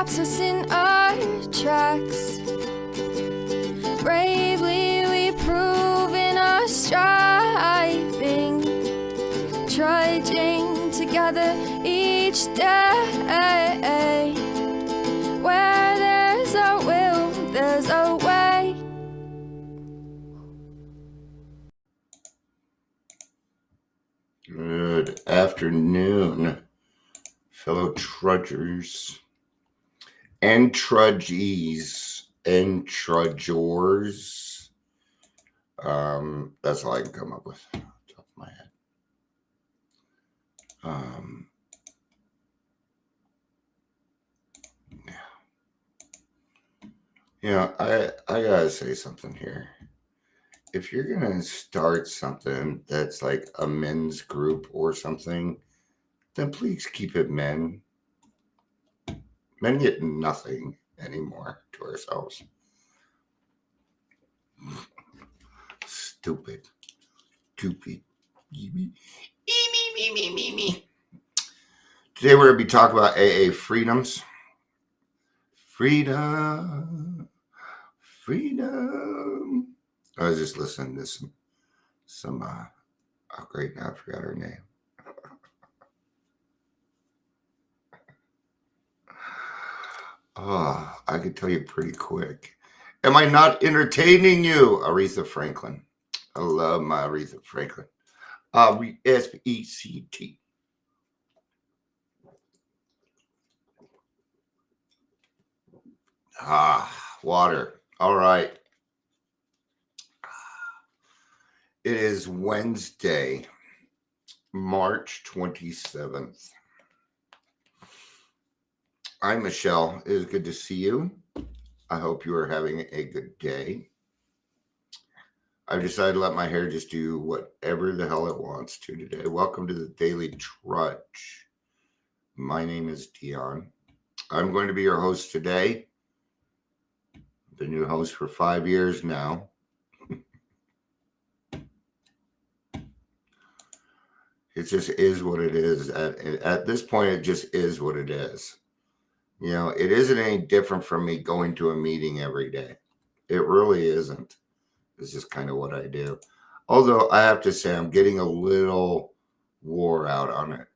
stops us in our tracks. Bravely we prove in our striving, trudging together each day. Where there's a will, there's a way. Good afternoon, fellow trudgers and trudgies and trudgers. That's all I can come up with off the top of my head. I gotta say something here. If you're gonna start something that's like a men's group or something, then please keep it men. Men get nothing anymore to ourselves. Stupid. Me. Today we're going to be talking about AA freedoms. Freedom. I was just listening to some oh great, now I forgot her name. Oh, I could tell you pretty quick. Am I not entertaining you? Aretha Franklin. I love my Aretha Franklin. SECT. Water. All right. It is Wednesday, March 27th. Hi, Michelle. It is good to see you. I hope you are having a good day. I've decided to let my hair just do whatever the hell it wants to today. Welcome to the Daily Trudge. My name is Dion. I'm going to be your host today. The new host for 5 years now. It just is what it is. At this point, it just is what it is. You know, it isn't any different from me going to a meeting every day. It really isn't. It's just kind of what I do. Although I have to say I'm getting a little wore out on it.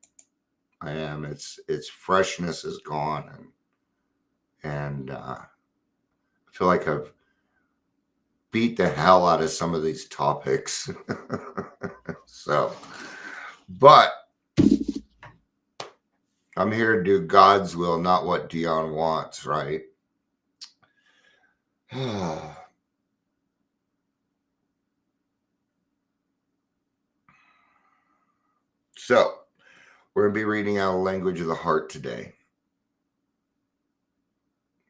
I am. Its freshness is gone. And I feel like I've beat the hell out of some of these topics. But I'm here to do God's will, not what Dion wants, right? So, we're going to be reading out Language of the Heart today.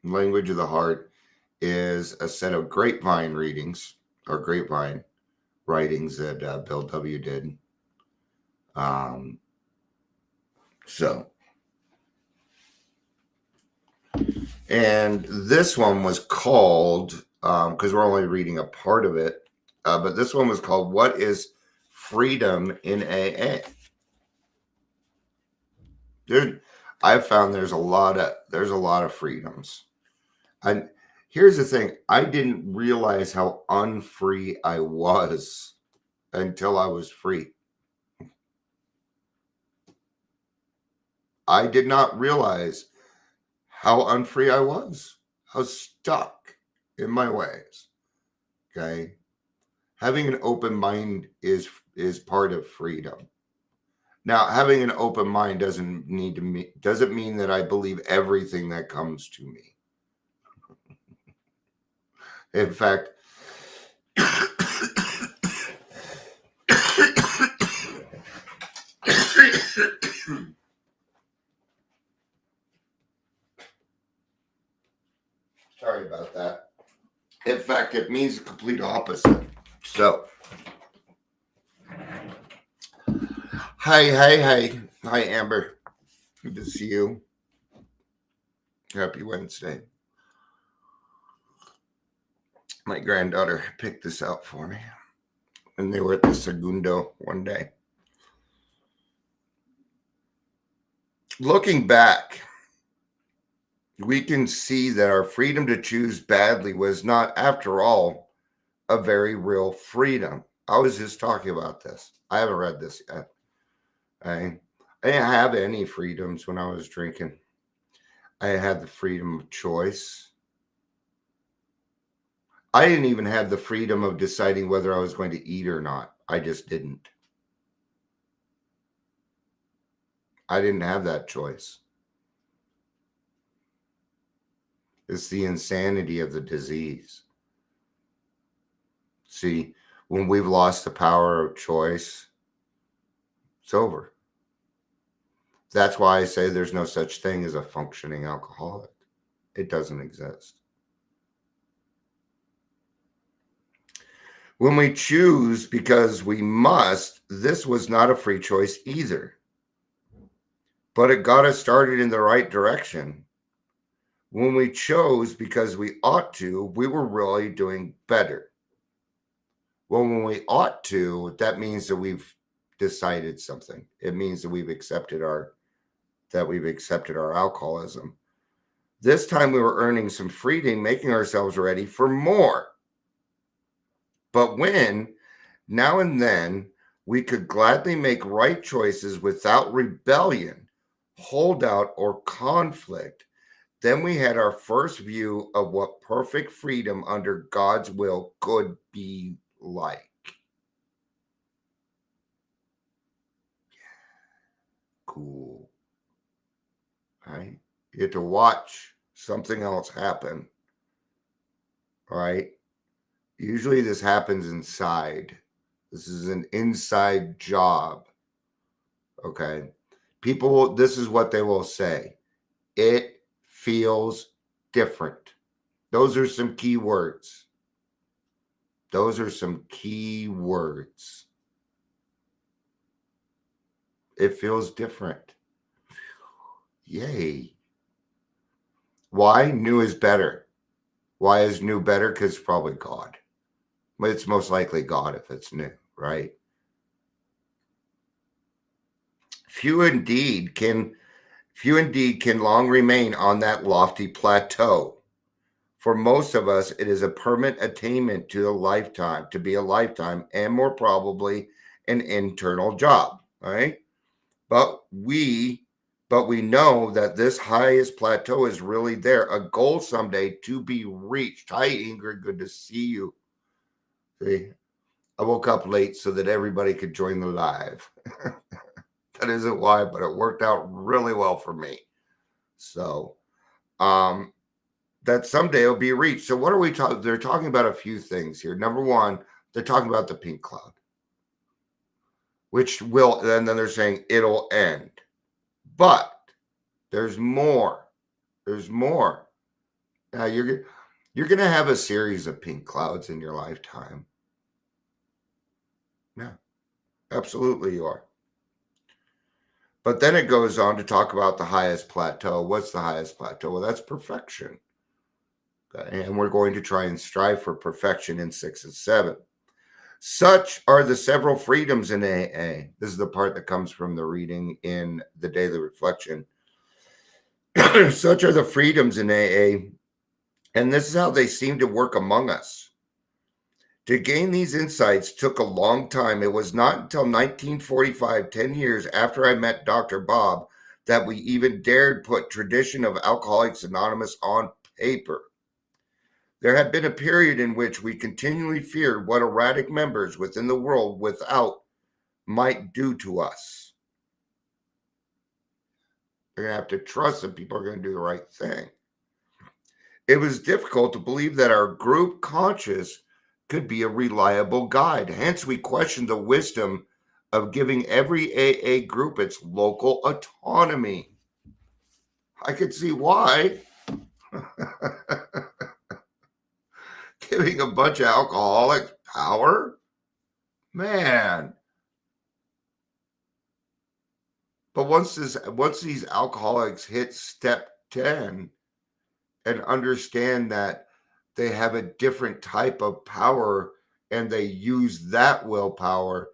Language of the Heart is a set of grapevine readings, or grapevine writings that Bill W. did. And this one was called, because we're only reading a part of it, but this one was called, What is Freedom in AA? I've found there's a lot of freedoms. And here's the thing, I didn't realize how unfree I was until I was free. I did not realize how unfree I was. I was stuck in my ways. Okay. Having an open mind is part of freedom. Now, having an open mind doesn't mean that I believe everything that comes to me. In fact, sorry about that. In fact, it means the complete opposite. So, hi, Amber. Good to see you. Happy Wednesday. My granddaughter picked this out for me, and they were at the Segundo one day. Looking back, we can see that our freedom to choose badly was not, after all, a very real freedom. I was just talking about this. I haven't read this yet. I didn't have any freedoms when I was drinking. I had the freedom of choice. I didn't even have the freedom of deciding whether I was going to eat or not. I just didn't. I didn't have that choice. It's the insanity of the disease. See, when we've lost the power of choice, it's over. That's why I say there's no such thing as a functioning alcoholic. It doesn't exist. When we choose because we must, this was not a free choice either. But it got us started in the right direction. When we chose because we ought to, we were really doing better. Well, when we ought to, that means that we've decided something. It means that we've accepted our alcoholism. This time we were earning some freedom, making ourselves ready for more. But when, now and then, we could gladly make right choices without rebellion, holdout, or conflict, then we had our first view of what perfect freedom under God's will could be like. Cool. Right? You get to watch something else happen. Right? Usually this happens inside. This is an inside job. Okay. People, this is what they will say. It feels different. Those are some key words. Those are some key words. It feels different. Yay. Why? New is better. Why is new better? Because it's probably God. But it's most likely God if it's new, right? Few indeed can long remain on that lofty plateau. For most of us, it is a permanent attainment to be a lifetime, and more probably an internal job, right? But we know that this highest plateau is really there, a goal someday to be reached. Hi, Ingrid, good to see you. See, I woke up late so that everybody could join the live. That isn't why, but it worked out really well for me. So, that someday will be reached. So what are we talking? They're talking about a few things here. Number one, they're talking about the pink cloud, which will, and then they're saying it'll end. But there's more. There's more. Now you're going to have a series of pink clouds in your lifetime. Yeah, absolutely you are. But then it goes on to talk about the highest plateau. What's the highest plateau? Well, that's perfection. Okay? And we're going to try and strive for perfection in 6 and 7. Such are the several freedoms in AA. This is the part that comes from the reading in the Daily Reflection. Such are the freedoms in AA, and this is how they seem to work among us. To gain these insights took a long time. It was not until 1945, 10 years after I met Dr. Bob, that we even dared put Tradition of Alcoholics Anonymous on paper. There had been a period in which we continually feared what erratic members within the world without might do to us. They're going to have to trust that people are going to do the right thing. It was difficult to believe that our group conscience could be a reliable guide. Hence, we questioned the wisdom of giving every AA group its local autonomy. I could see why. Giving a bunch of alcoholics power? Man. But once these alcoholics hit step 10 and understand that they have a different type of power and they use that willpower,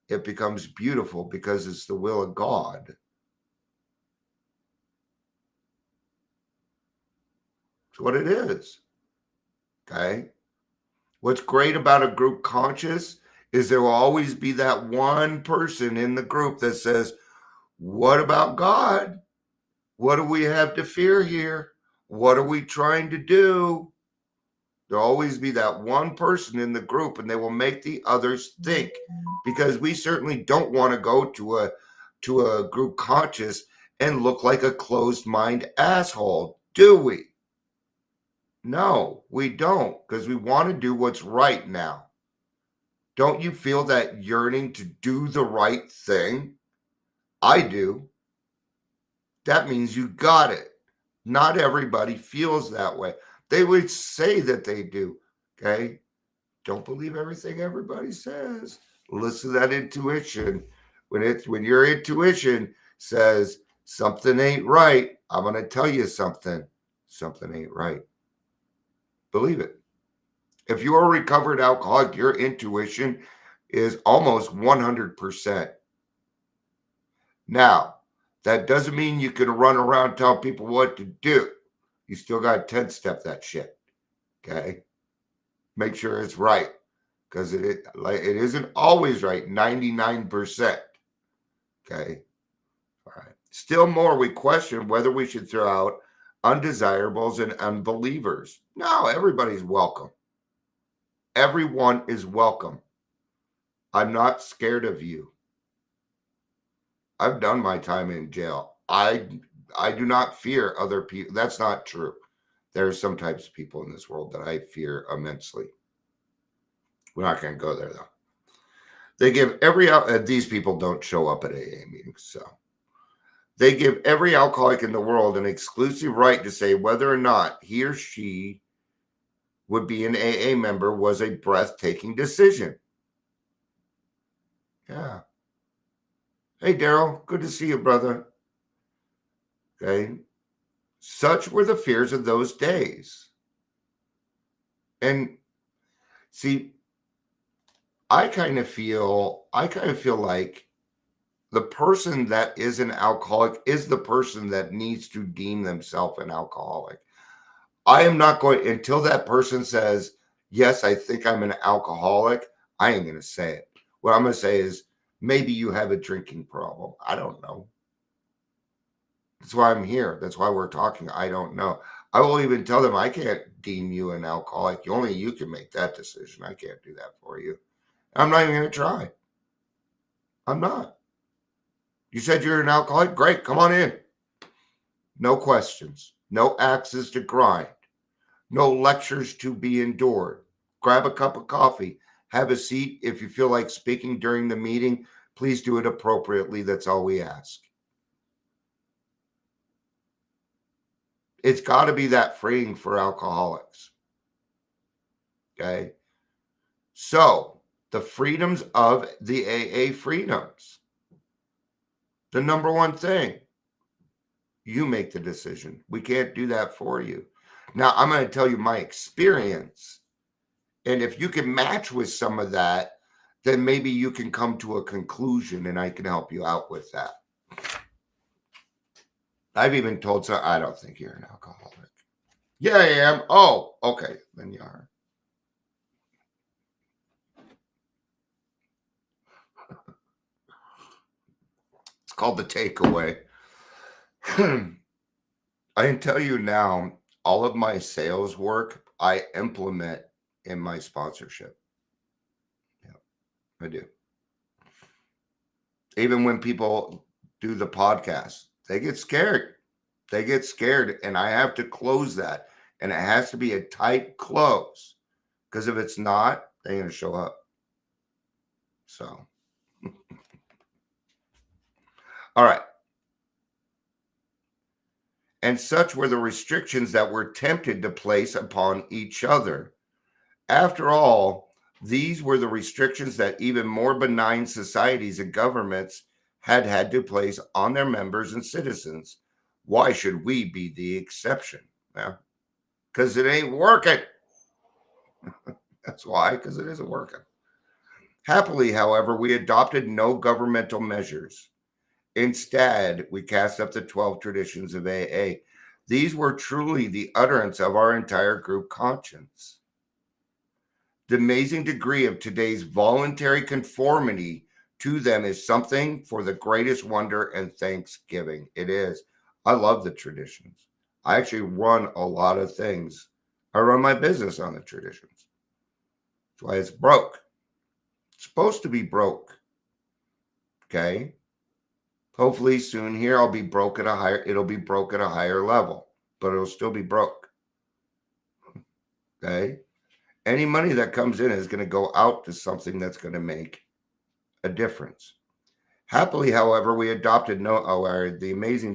it becomes beautiful because it's the will of God. It's what it is. Okay. What's great about a group conscious is there will always be that one person in the group that says, what about God? What do we have to fear here? What are we trying to do? There'll always be that one person in the group, and they will make the others think, because we certainly don't want to go to a group conscious and look like a closed mind asshole, do we? No, we don't, because we want to do what's right now. Don't you feel that yearning to do the right thing? I do. That means you got it. Not everybody feels that way. They would say that they do. Okay. Don't believe everything everybody says. Listen to that intuition. When your intuition says something ain't right, I'm going to tell you something. Something ain't right. Believe it. If you're a recovered alcoholic, your intuition is almost 100%. Now, that doesn't mean you can run around telling people what to do. You still got to 10-step that shit. Okay? Make sure it's right, because it isn't always right 99%. Okay? All right. Still more, we question whether we should throw out undesirables and unbelievers. No, everybody's welcome. Everyone is welcome. I'm not scared of you. I've done my time in jail. I do not fear other people. That's not true. There are some types of people in this world that I fear immensely. We're not going to go there, though. They give these people don't show up at AA meetings, so they give every alcoholic in the world an exclusive right to say whether or not he or she would be an AA member was a breathtaking decision. Yeah. Hey, Daryl, good to see you, brother. Okay. Such were the fears of those days. And see, I kind of feel like the person that is an alcoholic is the person that needs to deem themselves an alcoholic. I am not going until that person says, yes, I think I'm an alcoholic. I ain't going to say it. What I'm going to say is, maybe you have a drinking problem. I don't know. That's why I'm here. That's why we're talking. I don't know. I will even tell them I can't deem you an alcoholic. Only you can make that decision. I can't do that for you. I'm not even going to try. I'm not. You said you're an alcoholic? Great. Come on in. No questions. No axes to grind. No lectures to be endured. Grab a cup of coffee. Have a seat. If you feel like speaking during the meeting, please do it appropriately. That's all we ask. It's got to be that freeing for alcoholics. Okay? So, the freedoms of the AA freedoms. The number one thing, you make the decision. We can't do that for you. Now, I'm going to tell you my experience. And if you can match with some of that, then maybe you can come to a conclusion and I can help you out with that. I've even told some, I don't think you're an alcoholic. Yeah, I am. Oh, okay. Then you are. It's called the takeaway. I can tell you now, all of my sales work I implement in my sponsorship. Yeah, I do. Even when people do the podcast, they get scared. They get scared, and I have to close that. And it has to be a tight close, because if it's not, they're going to show up. So, all right. And such were the restrictions that were tempted to place upon each other. After all, these were the restrictions that even more benign societies and governments had to place on their members and citizens. Why should we be the exception? Well, because it ain't working. That's why, because it isn't working. Happily, however, we adopted no governmental measures. Instead, we cast up the 12 traditions of AA. These were truly the utterance of our entire group conscience. The amazing degree of today's voluntary conformity to them is something for the greatest wonder and thanksgiving. It is. I love the traditions. I actually run a lot of things. I run my business on the traditions. That's why it's broke. It's supposed to be broke. Okay. Hopefully soon here it'll be broke at a higher level, but it'll still be broke. Okay. Any money that comes in is going to go out to something that's going to make a difference. Happily, however, we adopted the amazing.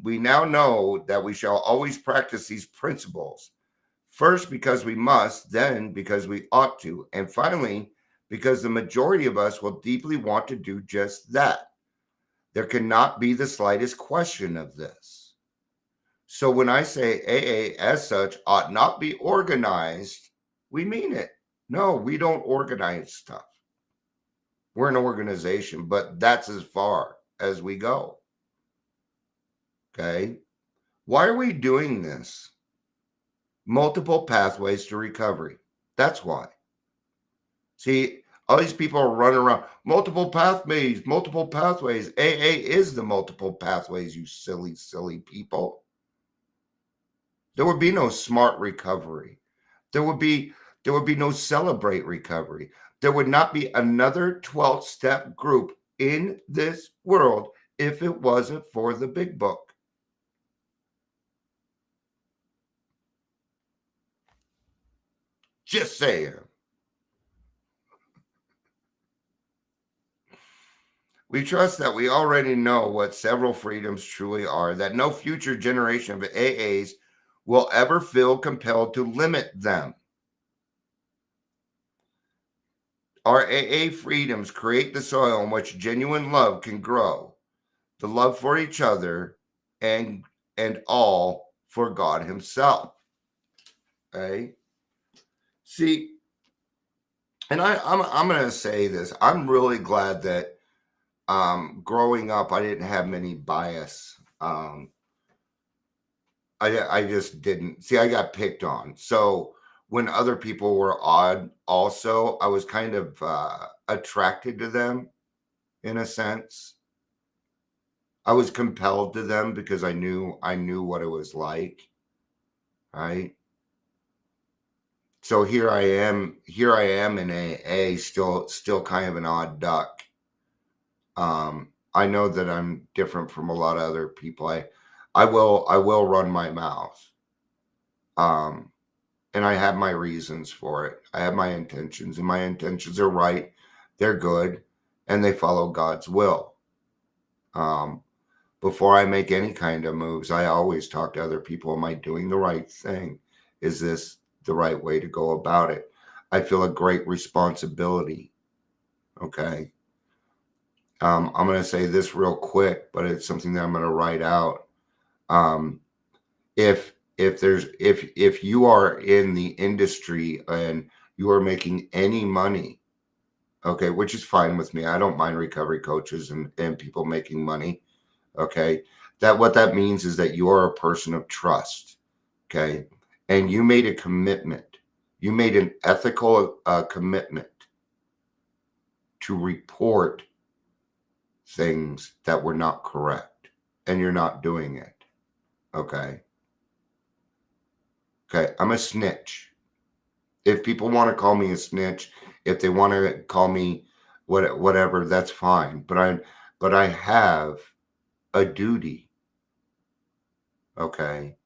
We now know that we shall always practice these principles. First, because we must, then because we ought to, and finally, because the majority of us will deeply want to do just that. There cannot be the slightest question of this. So when I say AA as such ought not be organized, we mean it. No, we don't organize stuff. We're an organization, but that's as far as we go. Okay. Why are we doing this? Multiple pathways to recovery. That's why. See, all these people are running around. Multiple pathways. AA is the multiple pathways, you silly, silly people. There would be no smart recovery. There would be no celebrate recovery. There would not be another 12-step group in this world if it wasn't for the big book. Just saying. We trust that we already know what several freedoms truly are, that no future generation of AAs will ever feel compelled to limit them. Our AA freedoms create the soil in which genuine love can grow, the love for each other and all for God himself. Okay? See, and I'm going to say this. I'm really glad that growing up, I didn't have many bias. I just didn't. See, I got picked on. So when other people were odd, also, I was kind of attracted to them in a sense. I was compelled to them because I knew what it was like. Right. So here I am in AA, still kind of an odd duck. I know that I'm different from a lot of other people. I will run my mouth. And I have my reasons for it. I have my intentions, and my intentions are right. They're good, and they follow God's will. Before I make any kind of moves, I always talk to other people. Am I doing the right thing? Is this the right way to go about it? I feel a great responsibility. Okay. I'm going to say this real quick, but it's something that I'm going to write out. If you are in the industry and you are making any money, okay, which is fine with me. I don't mind recovery coaches and people making money. Okay. What that means is that you are a person of trust. Okay. And you made a commitment. You made an ethical commitment to report things that were not correct, and you're not doing it. Okay. Okay. I'm a snitch. If people want to call me a snitch, if they want to call me whatever, that's fine. But I have a duty. Okay.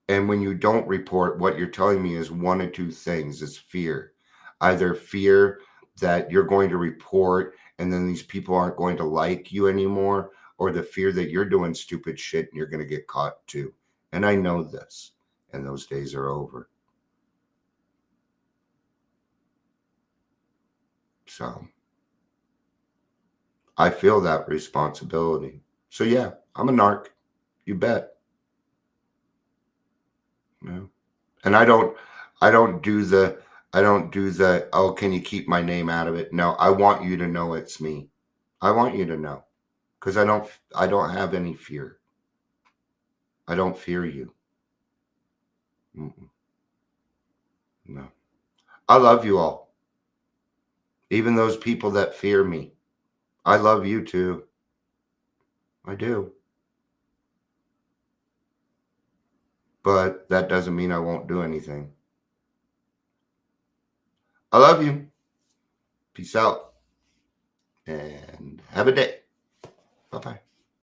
And when you don't report, what you're telling me is one of two things. It's fear. Either fear that you're going to report and then these people aren't going to like you anymore, or the fear that you're doing stupid shit and you're going to get caught too. And I know this, and those days are over. So I feel that responsibility. So yeah, I'm a narc. You bet. Yeah. And I don't do the oh, can you keep my name out of it? No, I want you to know it's me. I want you to know, because I don't have any fear. I don't fear you. Mm-mm. No. I love you all. Even those people that fear me. I love you too. I do. But that doesn't mean I won't do anything. I love you. Peace out. And have a day. Bye-bye.